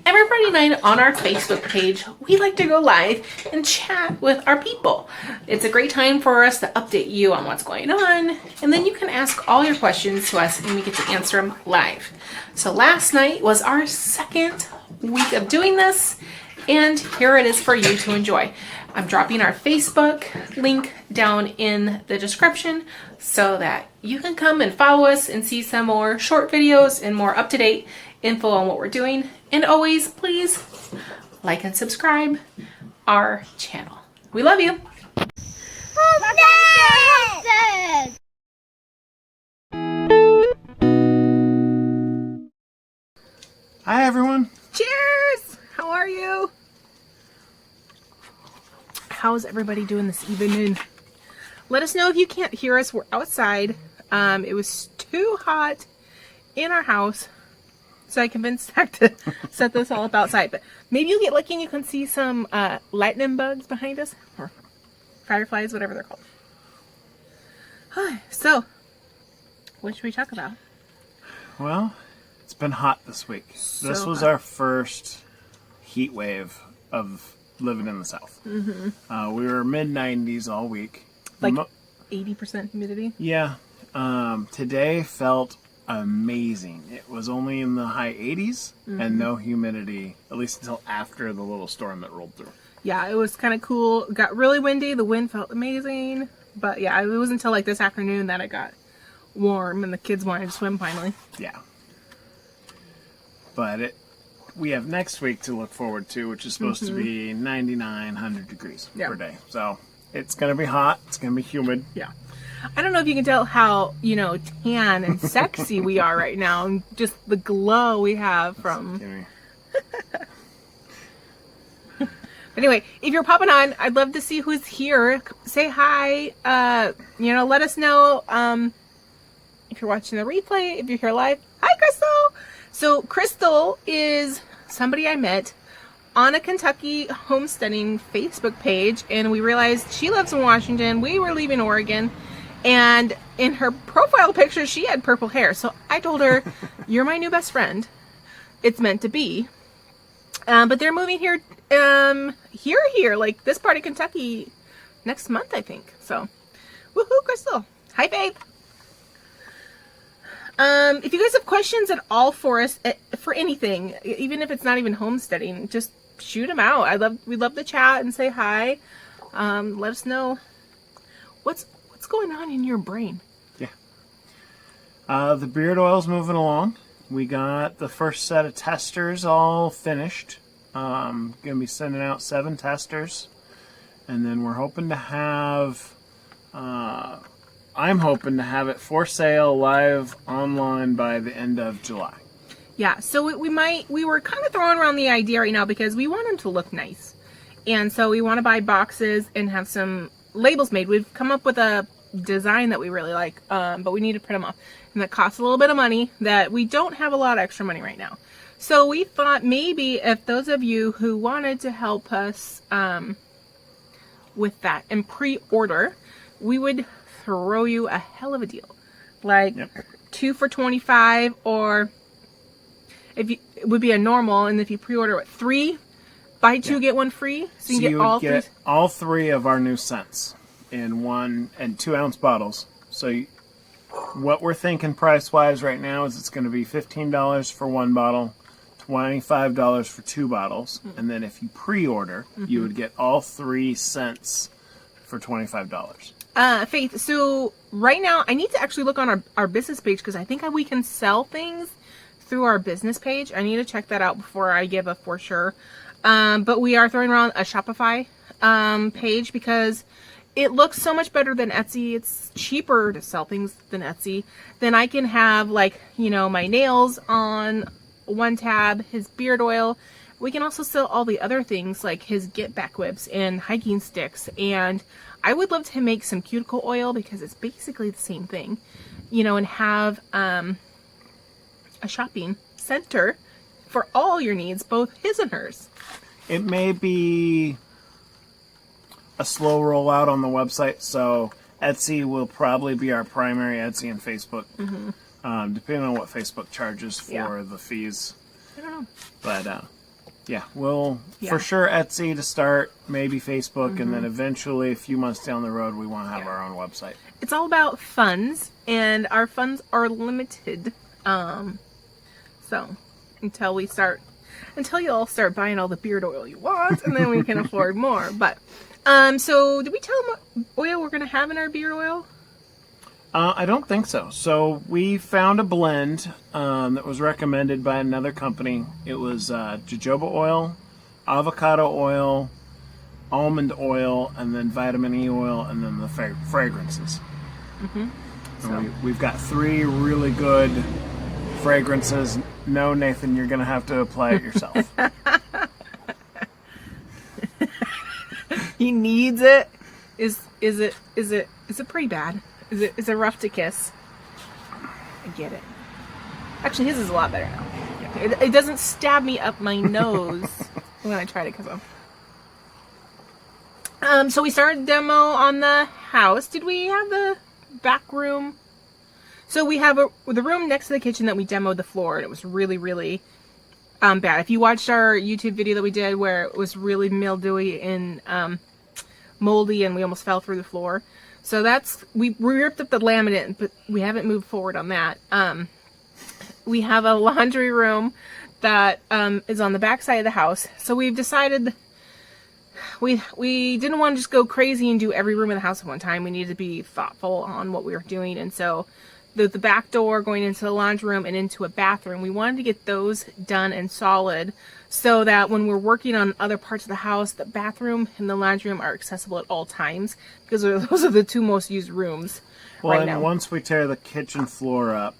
Every Friday night on our Facebook page, we like to go live and chat with our people. It's a great time for us to update you on what's going on, and then you can ask all your questions to us and we get to answer them live. So last night was our second week of doing this, and here it is for you to enjoy. I'm dropping our Facebook link down in the description so that you can come and follow us and see some more short videos and more up-to-date info on what we're doing. And always, please like and subscribe our channel. We love you. Hi, everyone. Cheers! How are you? How's everybody doing this evening? Let us know if you can't hear us. We're outside. It was too hot in our house, so I convinced Zach to set this all up outside. But maybe you'll get lucky and you can see some lightning bugs behind us, or fireflies, whatever they're called. So, what should we talk about? Well, it's been hot this week. This was our first heat wave of living in the South. Mm-hmm. We were mid-90s all week. Like 80% humidity? Yeah. Today felt amazing. It was only in the high 80s and no humidity, at least until after the little storm that rolled through. Yeah, it was kind of cool. It got really windy. The wind felt amazing. But yeah, it wasn't until like this afternoon that it got warm and the kids wanted to swim finally. Yeah. But we have next week to look forward to, which is supposed to be 99, 100 degrees per day. So it's going to be hot. It's going to be humid. Yeah. I don't know if you can tell how, tan and sexy we are right now. And just the glow we have from... Anyway, if you're popping on, I'd love to see who's here. Say hi. Let us know if you're watching the replay, if you're here live. Hi, Crystal. So Crystal is somebody I met on a Kentucky homesteading Facebook page, and we realized she lives in Washington. We were leaving Oregon, and in her profile picture, she had purple hair. So I told her, "You're my new best friend. It's meant to be." But they're moving here, like this part of Kentucky next month, I think. So, woohoo, Crystal. Hi, Faith. If you guys have questions at all for us, for anything, even if it's not even homesteading, just shoot them out. We love to chat and say hi. Let us know what's going on in your brain. Yeah. The beard oil's moving along. We got the first set of testers all finished. Going to be sending out 7 testers. And then we're hoping to have... I'm hoping to have it for sale live online by the end of July. Yeah, so we were kind of throwing around the idea right now because we want them to look nice. And so we want to buy boxes and have some labels made. We've come up with a design that we really like, but we need to print them off. And that costs a little bit of money that we don't have a lot of extra money right now. So we thought maybe if those of you who wanted to help us with that and pre-order, we would throw you a hell of a deal. Like 2 for $25, or it would be a normal, and if you pre-order 3, buy 2 get 1 free. So you get all 3. All 3 of our new scents in 1 and 2 ounce bottles. So what we're thinking price wise right now is it's going to be $15 for 1 bottle, $25 for 2 bottles, and then if you pre-order, you would get all 3 scents for $25. Faith, so right now I need to actually look on our business page because I think we can sell things through our business page. I need to check that out before I give a for sure. But we are throwing around a Shopify page because it looks so much better than Etsy. It's cheaper to sell things than Etsy. Then I can have my nails on one tab, his beard oil. We can also sell all the other things like his get back whips and hiking sticks, and I would love to make some cuticle oil because it's basically the same thing, and have a shopping center for all your needs, both his and hers. It may be a slow rollout on the website, so Etsy will probably be our primary, Etsy and Facebook, depending on what Facebook charges for the fees. I don't know. But Yeah, we'll Yeah. for sure Etsy to start, maybe Facebook, and then eventually, a few months down the road, we want to have Yeah. our own website. It's all about funds, and our funds are limited. So until you all start buying all the beard oil you want, and then we can afford more. But so did we tell them what oil we're gonna have in our beard oil? I don't think so. So we found a blend that was recommended by another company. It was jojoba oil, avocado oil, almond oil, and then vitamin E oil, and then the fragrances. So. We've got 3 really good fragrances. No, Nathan, you're going to have to apply it yourself. He needs it. Is it pretty bad? Is it rough to kiss? I get it. Actually, his is a lot better now. It doesn't stab me up my nose when I try to kiss him. So we started demo on the house. Did we have the back room? So we have the room next to the kitchen that we demoed the floor, and it was really, really bad. If you watched our YouTube video that we did where it was really mildewy and moldy and we almost fell through the floor. So we ripped up the laminate, but we haven't moved forward on that. We have a laundry room that is on the back side of the house. So we've decided we didn't want to just go crazy and do every room in the house at one time. We needed to be thoughtful on what we were doing. And so the back door going into the laundry room and into a bathroom, we wanted to get those done and solid so that when we're working on other parts of the house, the bathroom and the laundry room are accessible at all times, because those are the 2 most used rooms right now. Once we tear the kitchen floor up,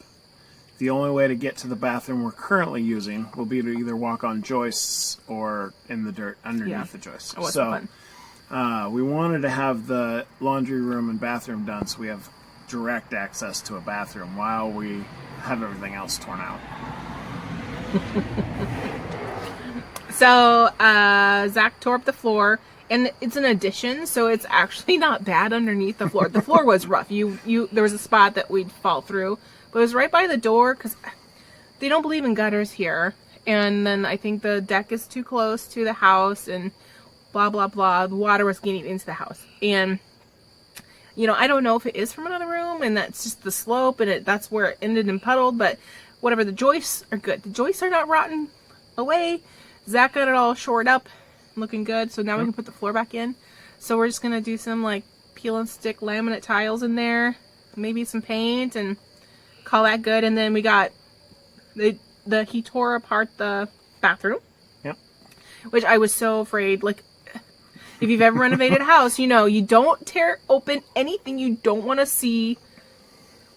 the only way to get to the bathroom we're currently using will be to either walk on joists or in the dirt underneath the joists. It wasn't fun. We wanted to have the laundry room and bathroom done so we have direct access to a bathroom while we have everything else torn out. So Zach tore up the floor, and it's an addition, so it's actually not bad underneath the floor. The floor was rough. There was a spot that we'd fall through, but it was right by the door because they don't believe in gutters here. And then I think the deck is too close to the house, and blah blah blah. The water was getting into the house, and I don't know if it is from another room, and that's just the slope, and that's where it ended and puddled. But whatever, the joists are good. The joists are not rotten away. Zach got it all shored up, looking good. So now we can put the floor back in. So we're just gonna do some like peel and stick laminate tiles in there, maybe some paint, and call that good. And then we got he tore apart the bathroom. Yep. Which I was so afraid. Like, if you've ever renovated a house, you don't tear open anything. You don't want to see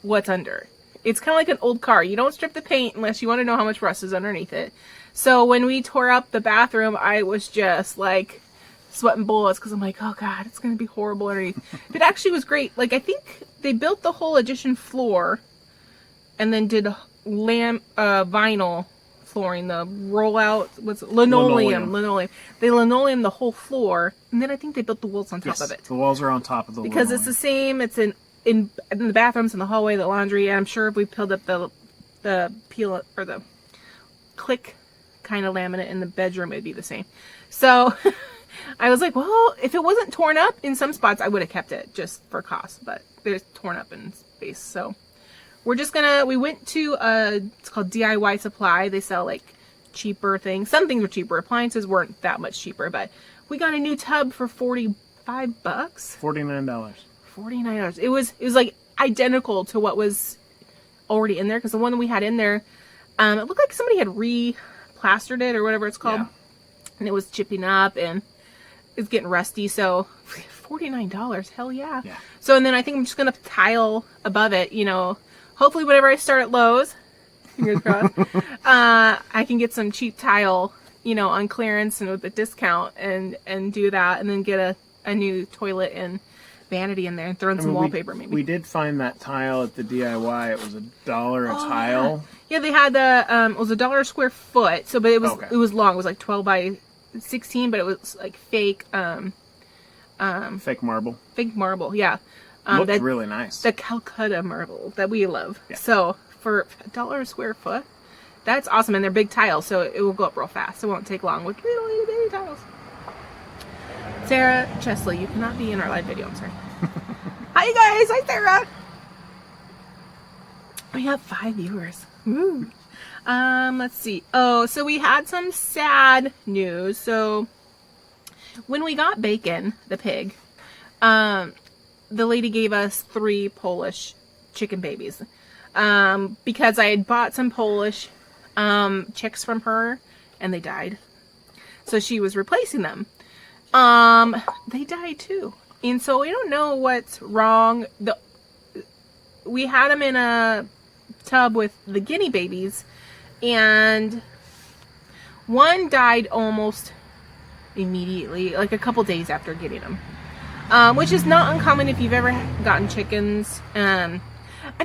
what's under. It's kind of like an old car. You don't strip the paint unless you want to know how much rust is underneath it. So when we tore up the bathroom, I was just like sweating bullets because I'm like, oh God, it's going to be horrible underneath. It actually was great. Like, I think they built the whole addition floor and then did vinyl flooring, the rollout, linoleum. They linoleum the whole floor, and then I think they built the walls on top of it. The walls are on top of the because linoleum. it's the same. It's in the bathrooms, in the hallway, the laundry. And I'm sure if we peeled up the peel or the click kind of laminate in the bedroom, it'd be the same. So I was like, well, if it wasn't torn up in some spots, I would have kept it just for cost, but they're torn up in space. So we went to it's called DIY Supply. They sell like cheaper things. Some things were cheaper. Appliances weren't that much cheaper, but we got a new tub for $45. $49. $49. It was like identical to what was already in there, because the one that we had in there, it looked like somebody had re-plastered it or whatever it's called, and it was chipping up and it's getting rusty. So $49, hell yeah. So and then I think I'm just gonna tile above it. Hopefully whenever I start at Lowe's, fingers crossed, I can get some cheap tile, on clearance and with a discount, and do that, and then get a new toilet and vanity in there and throw in some wallpaper maybe. We did find that tile at the DIY. It was $1 a tile. Yeah, they had it was $1 a square foot. So, but it was long. It was like 12 by 16, but it was like fake. Fake marble. Fake marble, yeah. Looked really nice. The Calcutta marble that we love. Yeah. So for $1 a square foot, That's awesome. And they're big tiles, so it will go up real fast. It won't take long with little itty bitty tiles. Sarah Chesley, you cannot be in our live video. I'm sorry. Hi, guys. Hi, Sarah. We have 5 viewers. Woo. Let's see. Oh, so we had some sad news. So when we got Bacon, the pig, the lady gave us 3 Polish chicken babies. Because I had bought some Polish chicks from her and they died. So she was replacing them. They died too. And so we don't know what's wrong. We had them in a tub with the guinea babies, and one died almost immediately, like a couple days after getting them, which is not uncommon if you've ever gotten chickens. I've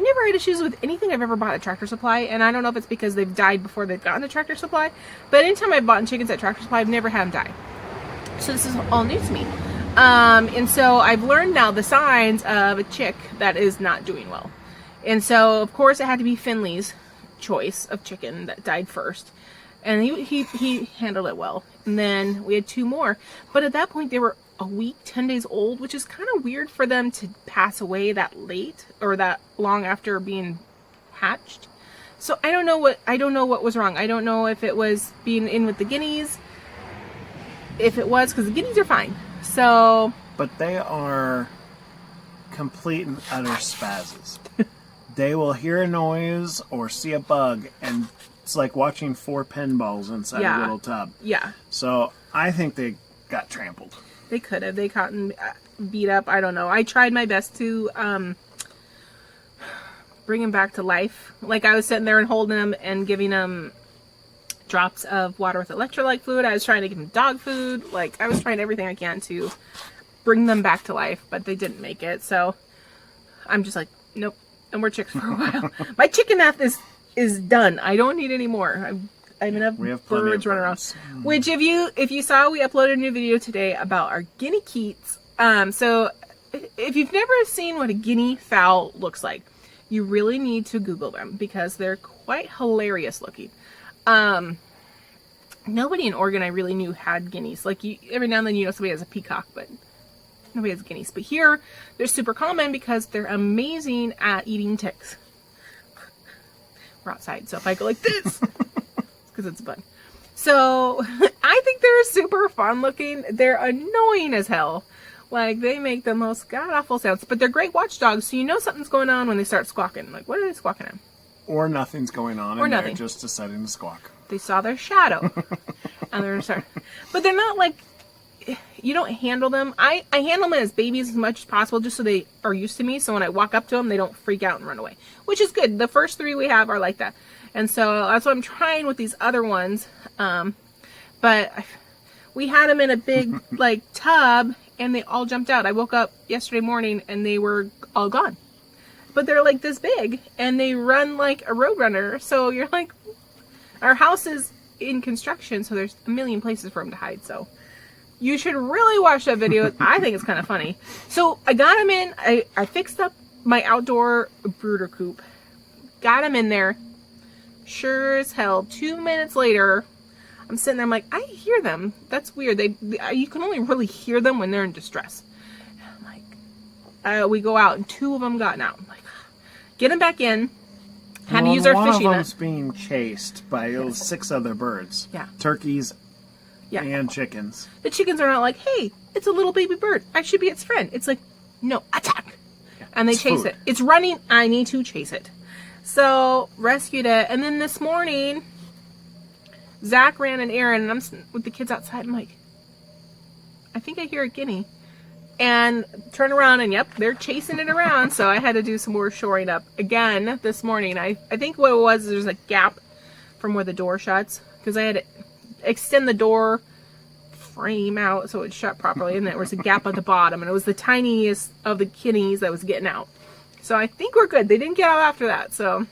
never had issues with anything I've ever bought at Tractor Supply, and I don't know if it's because they've died before they've gotten to Tractor Supply, but anytime I've bought chickens at Tractor Supply, I've never had them die. So this is all new to me. And so I've learned now the signs of a chick that is not doing well. And so, of course, it had to be Finley's choice of chicken that died first. And he handled it well. And then we had 2 more. But at that point, they were a week, 10 days old, which is kind of weird for them to pass away that late or that long after being hatched. So I don't know what was wrong. I don't know if it was being in with the guineas. If it was, because the guineas are fine. So, but they are complete and utter spazzes. They will hear a noise or see a bug, and it's like watching 4 pinballs inside a little tub. Yeah. So I think they got trampled. They could have. They gotten beat up. I don't know. I tried my best to bring them back to life. Like, I was sitting there and holding them and giving them drops of water with electrolyte fluid. I was trying to give them dog food. Like, I was trying everything I can to bring them back to life, but they didn't make it. So I'm just like, nope. And we're chicks for a while. My chicken math is done. I don't need any more. I'm enough birds running around. Which, if you saw, we uploaded a new video today about our guinea keats. So if you've never seen what a guinea fowl looks like, you really need to Google them because they're quite hilarious looking. Nobody in Oregon I really knew had guineas. Like, every now and then somebody has a peacock, but nobody has guineas. But here, they're super common because they're amazing at eating ticks. We're outside, so if I go like this, because it's a bug. So, I think they're super fun looking. They're annoying as hell. Like, they make the most god-awful sounds. But they're great watchdogs, so you know something's going on when they start squawking. Like, what are they squawking at? Or nothing's going on, and they're just deciding to squawk. They saw their shadow. And they're sorry. But they're not like, you don't handle them. I handle them as babies as much as possible just so they are used to me. So when I walk up to them, they don't freak out and run away. Which is good. The first 3 we have are like that. And so that's what I'm trying with these other ones. But we had them in a big, like, tub, and they all jumped out. I woke up yesterday morning, and they were all gone. But they're like this big, and they run like a roadrunner. So you're like, our house is in construction, so there's a million places for them to hide. So you should really watch that video. I think it's kind of funny. So I got them in. I fixed up my outdoor brooder coop. Got them in there. Sure as hell, 2 minutes later, I'm sitting there. I'm like, I hear them. That's weird. You can only really hear them when they're in distress. And I'm like, we go out, and 2 of them gotten out. I'm like, get them back in. Had to use our fishing net. One of them's being chased by 6 other birds. Yeah. Turkeys and chickens. The chickens are not like, hey, it's a little baby bird. I should be its friend. It's like, no, attack. Yeah, and they chase it. It's running. I need to chase it. So, rescued it. And then this morning, Zach ran an errand, and I'm sitting with the kids outside. I'm like, I think I hear a guinea. And turn around, and yep, they're chasing it around. So I had to do some more shoring up again this morning. I think what it was, there's a gap from where the door shuts. Because I had to extend the door frame out so it shut properly. And there was a gap at the bottom. And it was the tiniest of the kitties that was getting out. So I think we're good. They didn't get out after that. So,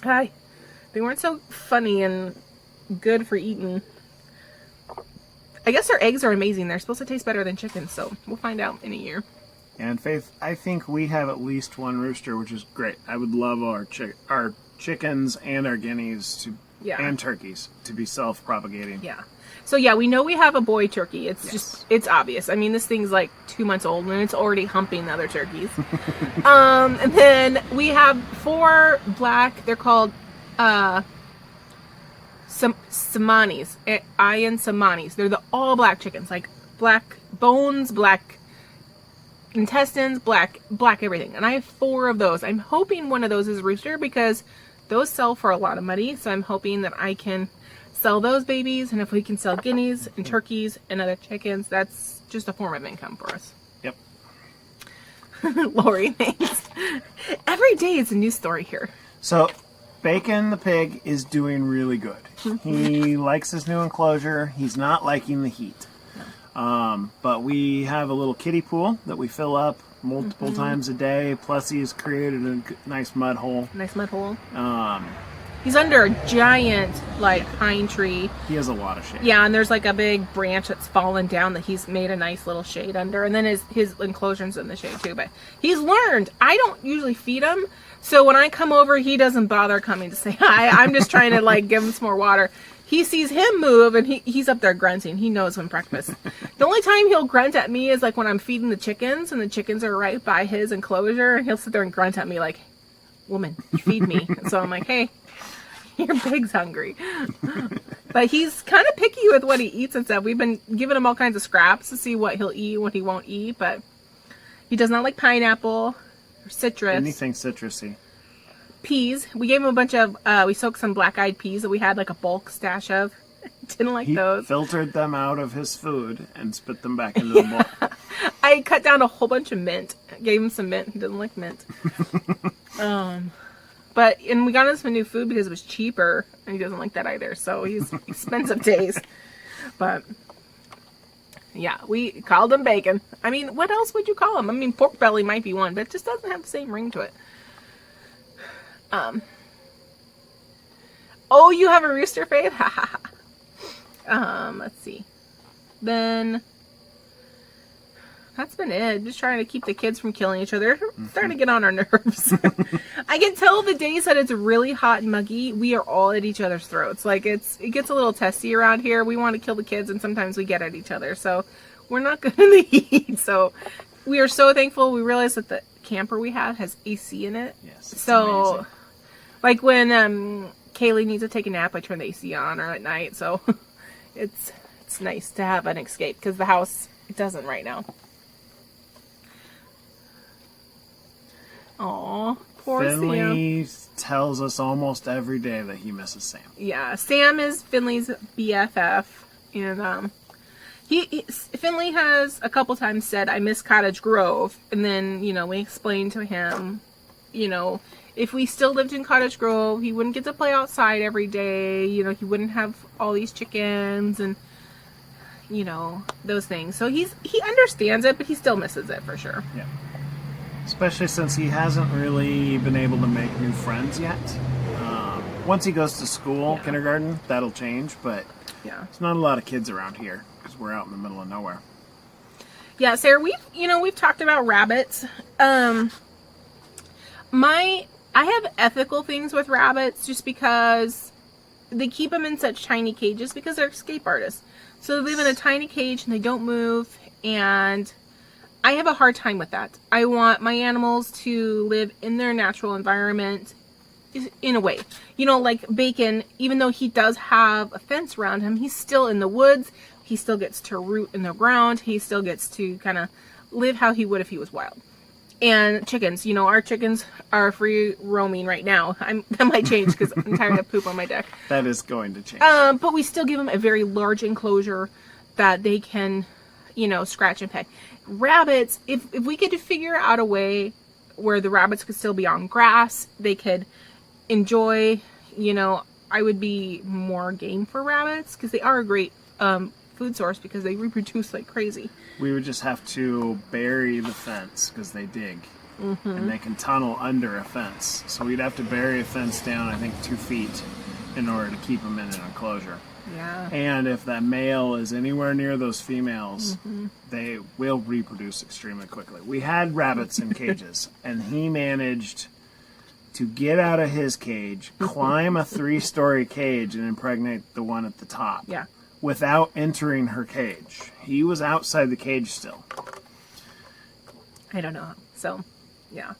they weren't so funny and good for eating. I guess their eggs are amazing. They're supposed to taste better than chickens, so we'll find out in a year. And Faith, I think we have at least 1 rooster, which is great. I would love our chickens and our guineas to Yeah. and turkeys to be self-propagating. Yeah. So yeah, we know we have a boy turkey. It's Yes. just, it's obvious. I mean, this thing's like 2 months old and it's already humping the other turkeys. And then we have 4 black, they're called, Samanis, Iron Samanis. They're the all black chickens, like black bones, black intestines, black everything. And I have 4 of those. I'm hoping one of those is rooster because those sell for a lot of money. So I'm hoping that I can sell those babies, and if we can sell guineas and turkeys and other chickens, that's just a form of income for us. Yep. Lori, thanks. Every day is a news story here. So, Bacon the pig is doing really good. He likes his new enclosure. He's not liking the heat. But we have a little kiddie pool that we fill up multiple times a day. Plus, he's created a nice mud hole. Nice mud hole. He's under a giant, like, pine tree. He has a lot of shade. Yeah, and there's like a big branch that's fallen down that he's made a nice little shade under. And then his enclosure's in the shade too. But he's learned. I don't usually feed him. So when I come over, he doesn't bother coming to say hi. I'm just trying to like give him some more water. He sees him move and he's up there grunting. He knows when breakfast. The only time he'll grunt at me is like when I'm feeding the chickens and the chickens are right by his enclosure. And he'll sit there and grunt at me like, woman, feed me. And so I'm like, hey, your pig's hungry. But he's kind of picky with what he eats and stuff. We've been giving him all kinds of scraps to see what he'll eat, what he won't eat. But he does not like pineapple or citrus. Anything citrusy. Peas. We gave him a bunch of, we soaked some black-eyed peas that we had like a bulk stash of. Didn't like He those. filtered them out of his food and spit them back into the bowl. I cut down a whole bunch of mint. Gave him some mint. He doesn't like mint. And we got him some new food because it was cheaper, and he doesn't like that either. So he's expensive days. But yeah, we called him Bacon. I mean, what else would you call him? I mean, pork belly might be one, but it just doesn't have the same ring to it. Oh, you have a rooster, Faith? Let's see. Then that's been it. Just trying to keep the kids from killing each other. They're starting to get on our nerves. I can tell the days that it's really hot and muggy, we are all at each other's throats. Like it gets a little testy around here. We want to kill the kids, and sometimes we get at each other. So we're not good in the heat. So we are so thankful. We realized that the camper we had has AC in it. Yes. It's So, amazing. like when Kaylee needs to take a nap, I turn the AC on or at night. So it's nice to have an escape because the house, it doesn't right now. Aw, poor Sam. Finley tells us almost every day that he misses Sam. Yeah, Sam is Finley's BFF, and Finley has a couple times said, "I miss Cottage Grove," and then we explained to him, if we still lived in Cottage Grove, he wouldn't get to play outside every day. He wouldn't have all these chickens and those things. So he understands it, but he still misses it for sure. Yeah. Especially since he hasn't really been able to make new friends yet. Once he goes to school, kindergarten, that'll change, but Yeah. there's not a lot of kids around here because we're out in the middle of nowhere. Yeah, Sarah, we've talked about rabbits. I have ethical things with rabbits just because they keep them in such tiny cages because they're escape artists. So they live in a tiny cage and they don't move, and I have a hard time with that. I want my animals to live in their natural environment in a way. Like Bacon, even though he does have a fence around him, he's still in the woods. He still gets to root in the ground. He still gets to kind of live how he would if he was wild. And chickens, our chickens are free roaming right now. That might change because I'm tired of poop on my deck. That is going to change. But we still give them a very large enclosure that they can, scratch and peck. Rabbits, if we could figure out a way where the rabbits could still be on grass, they could enjoy, I would be more game for rabbits because they are a great food source because they reproduce like crazy. We would just have to bury the fence because they dig. And they can tunnel under a fence. So we'd have to bury a fence down, I think, 2 feet in order to keep them in an enclosure. Yeah. And if that male is anywhere near those females, they will reproduce extremely quickly. We had rabbits in cages, and he managed to get out of his cage, climb a 3-story cage, and impregnate the one at the top. Yeah. Without entering her cage. He was outside the cage still. I don't know. So, yeah.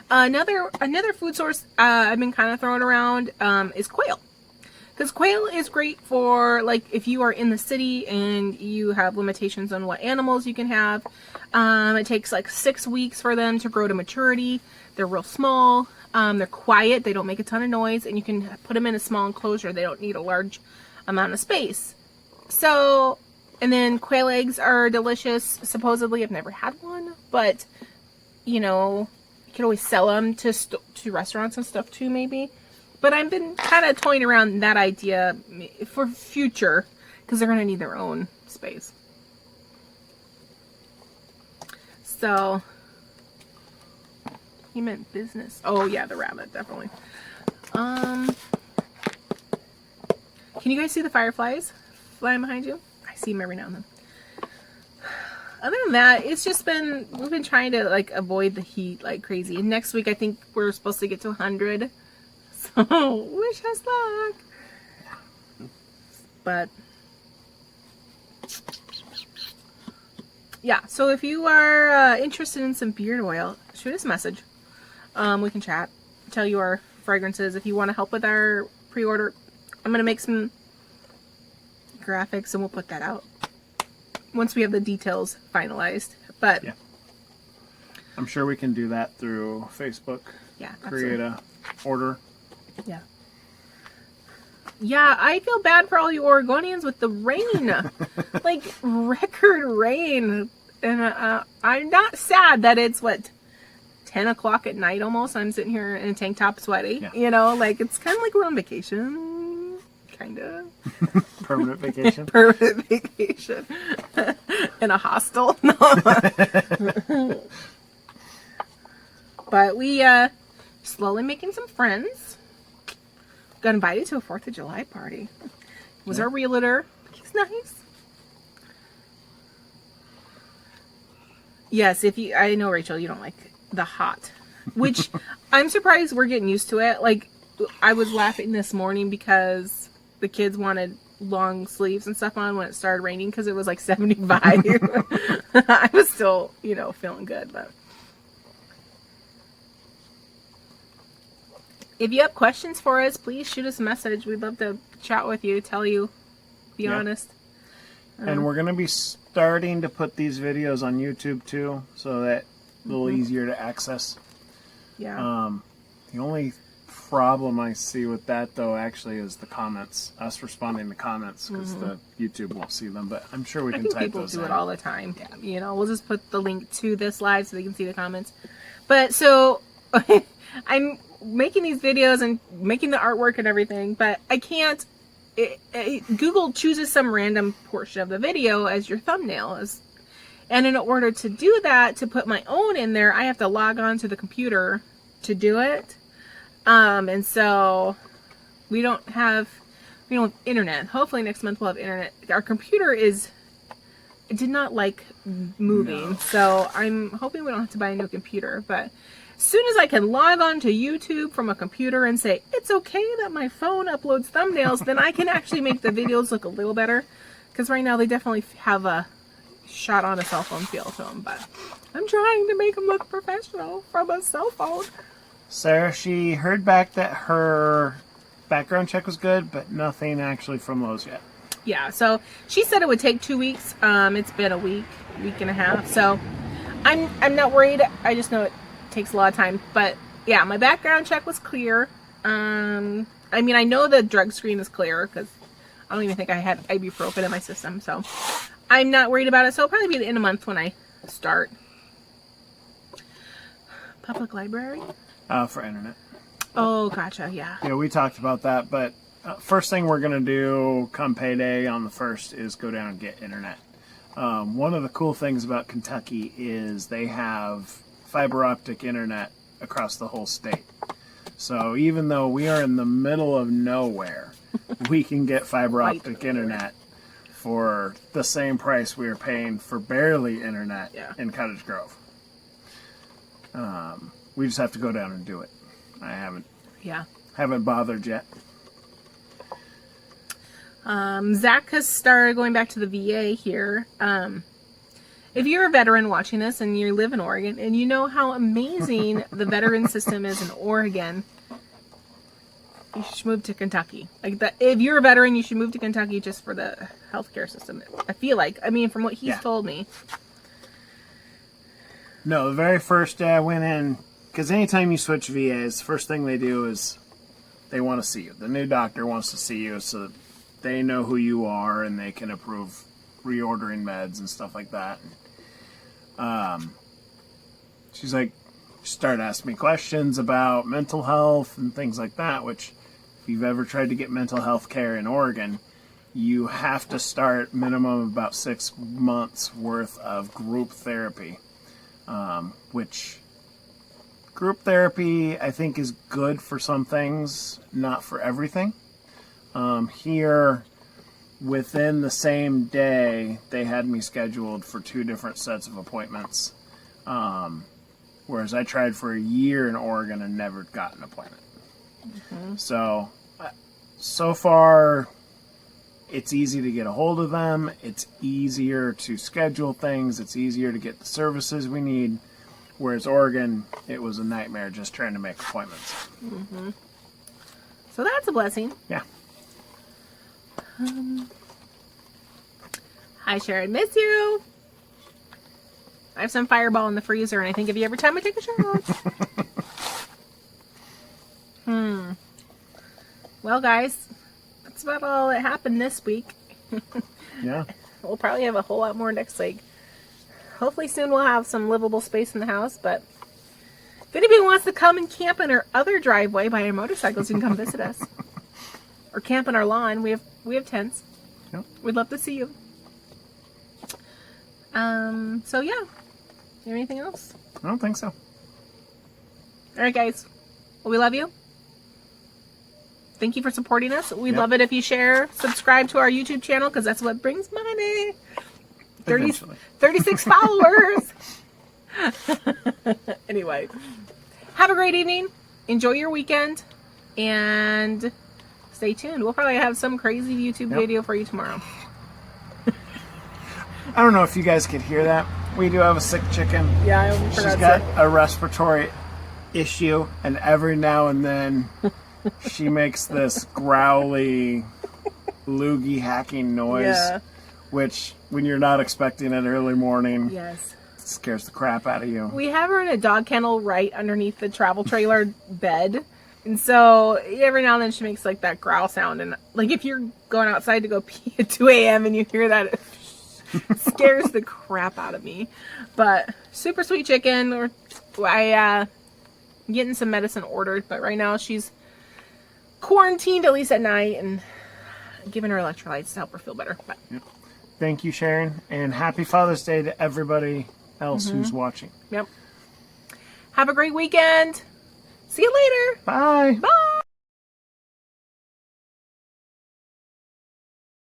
Another food source I've been kind of throwing around is quail. Because quail is great for, like, if you are in the city and you have limitations on what animals you can have. It takes like 6 weeks for them to grow to maturity. They're real small. They're quiet. They don't make a ton of noise. And you can put them in a small enclosure. They don't need a large amount of space. So, and then quail eggs are delicious. Supposedly, I've never had one. But, you know, you can always sell them to restaurants and stuff too, maybe. But I've been kind of toying around that idea for future, because they're going to need their own space. So, he meant business. Oh yeah, the rabbit, definitely. Can you guys see the fireflies flying behind you? I see them every now and then. Other than that, it's just been, we've been trying to like avoid the heat like crazy. And next week, I think we're supposed to get to 100. So, wish us luck. But, yeah, so if you are interested in some beard oil, shoot us a message. We can chat, tell you our fragrances. If you want to help with our pre-order, I'm going to make some graphics and we'll put that out once we have the details finalized. But, yeah. I'm sure we can do that through Facebook. Yeah, create a order. Yeah. Yeah, I feel bad for all you Oregonians with the rain. Like, record rain. And I'm not sad that it's, 10 o'clock at night almost. I'm sitting here in a tank top sweaty. Yeah. You know, like, it's kind of like we're on vacation. Kind of. Permanent vacation. Permanent vacation. In a hostel. No. But we, slowly making some friends. Got invited to a 4th of July party. Was our realtor. He's nice. Yes, I know, Rachel, you don't like the hot. Which, I'm surprised we're getting used to it. Like, I was laughing this morning because the kids wanted long sleeves and stuff on when it started raining because it was like 75. I was still, feeling good, but. If you have questions for us, please shoot us a message. We'd love to chat with you, tell you, be honest. And we're going to be starting to put these videos on YouTube too, so that a little easier to access. Yeah. The only problem I see with that, though, actually, is the comments. Us responding to comments, because the YouTube won't see them. But I'm sure we can type people those do in. it all the time. Yeah. We'll just put the link to this live so they can see the comments. But so I'm making these videos and making the artwork and everything, but I can't. Google chooses some random portion of the video as your thumbnail, and in order to do that, to put my own in there, I have to log on to the computer to do it. And so we don't have internet. Hopefully next month we'll have internet. Our computer did not like moving, so I'm hoping we don't have to buy a new computer, but as soon as I can log on to YouTube from a computer and say, it's okay that my phone uploads thumbnails, then I can actually make the videos look a little better. Because right now they definitely have a shot on a cell phone feel to them. But I'm trying to make them look professional from a cell phone. Sarah, she heard back that her background check was good, but nothing actually from Lowe's yet. Yeah, so she said it would take 2 weeks. It's been a week and a half. So I'm not worried. I just know it takes a lot of time, but yeah, my background check was clear. I mean, I know the drug screen is clear because I don't even think I had ibuprofen in my system, so I'm not worried about it. So it'll probably be in a month when I start. Public library? For internet. Oh, gotcha, yeah. Yeah, we talked about that, but first thing we're going to do come payday on the 1st is go down and get internet. One of the cool things about Kentucky is they have fiber optic internet across the whole state. So even though we are in the middle of nowhere, we can get fiber optic internet for the same price we are paying for barely internet in Cottage Grove. We just have to go down and do it. I Yeah. haven't bothered yet. Zach has started going back to the VA here. If you're a veteran watching this and you live in Oregon and you know how amazing the veteran system is in Oregon, you should move to Kentucky. If you're a veteran, you should move to Kentucky just for the healthcare system. I feel like, I mean, from what he's told me. No, the very first day I went in, because anytime you switch VAs, the first thing they do is they want to see you. The new doctor wants to see you so that they know who you are and they can approve reordering meds and stuff like that. She's like, started asking me questions about mental health and things like that, which if you've ever tried to get mental health care in Oregon, you have to start minimum of about 6 months worth of group therapy, which group therapy I think is good for some things, not for everything. Here, within the same day, they had me scheduled for 2 different sets of appointments. Whereas I tried for a year in Oregon and never got an appointment. Mm-hmm. So far, it's easy to get a hold of them. It's easier to schedule things. It's easier to get the services we need. Whereas Oregon, it was a nightmare just trying to make appointments. Mm-hmm. So that's a blessing. Yeah. Hi, Sharon. Miss you. I have some Fireball in the freezer, and I think of you every time I take a shower. Well, guys, that's about all that happened this week. Yeah. We'll probably have a whole lot more next week. Hopefully soon we'll have some livable space in the house, but if anybody wants to come and camp in our other driveway by our motorcycles, you can come visit us. Or camp in our lawn. We have tents. Yep. We'd love to see you. So yeah. You have anything else? I don't think so. All right, guys. Well, we love you. Thank you for supporting us. We'd love it if you share, subscribe to our YouTube channel, because that's what brings money. 36 followers. Anyway, have a great evening. Enjoy your weekend. And stay tuned. We'll probably have some crazy YouTube video for you tomorrow. I don't know if you guys could hear that. We do have a sick chicken. Yeah, I almost forgot. She's got a respiratory issue, and every now and then she makes this growly, loogie hacking noise, which, when you're not expecting it early morning, scares the crap out of you. We have her in a dog kennel right underneath the travel trailer bed. And so every now and then she makes like that growl sound. And like if you're going outside to go pee at 2 a.m. and you hear that, scares the crap out of me. But super sweet chicken. I'm getting some medicine ordered, but right now she's quarantined at least at night and giving her electrolytes to help her feel better. But thank you, Sharon, and happy Father's Day to everybody else who's watching. Have a great weekend. See you later. Bye. Bye.